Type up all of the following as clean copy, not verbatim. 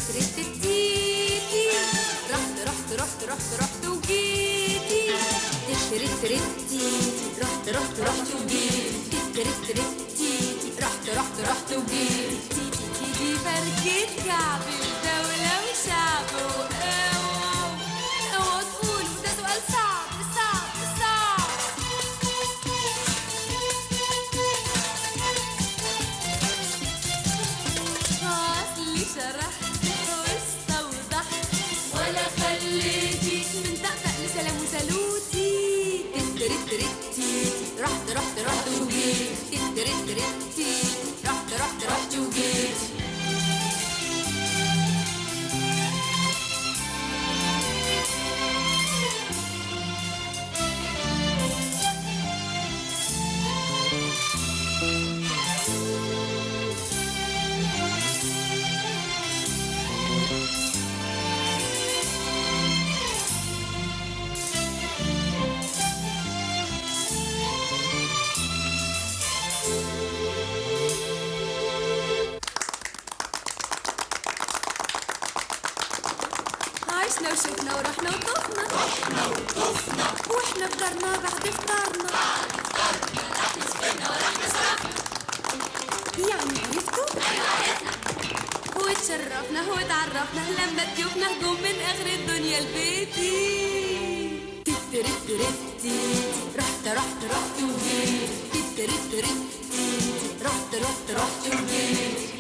تيتي رحت رحت رحت رحت رحت وجيتي تيتي رحت رحت رحت وجيتي تيتي رحت رحت رحت وجيتي تيجي فركة كعبي ودولة وشعب اوعوا تقولوا ده سؤال صعب صعب صعب. اصلي شرحت واستوضحت ولا خليتي من تحت لسلام وسالوتي تيتي رحت رحت رحت وجيتي تيتي رحت رحت رحت وجيتي. عشنا وشفنا ورحنا وطفنا واحنا فطرنا بعد فطرنا يعني عرفتوا؟ واتشرفنا واتعرفنا لما ضيوفنا هجوم من اخر الدنيا لبيتي تيتي رحت رحت رحت وجيت تيتي رحت رحت رحت وجيت.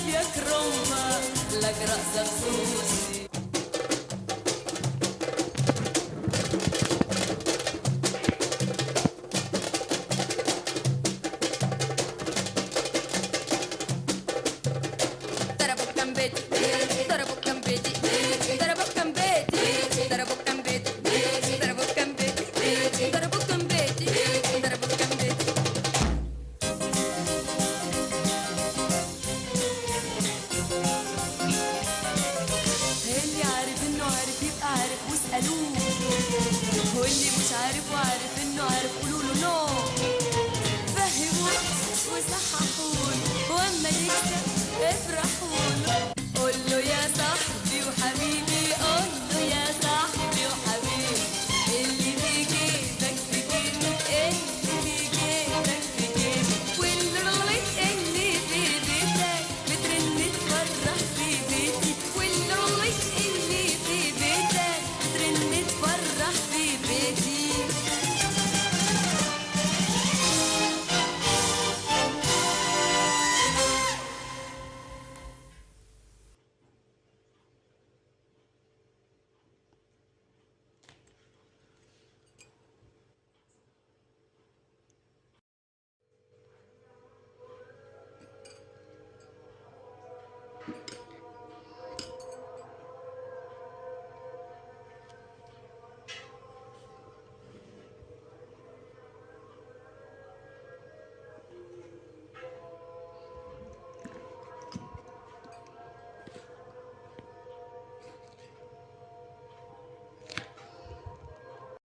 يا كرومة لك رأس خصوصي. واللي مش عارف وعارف انه عارف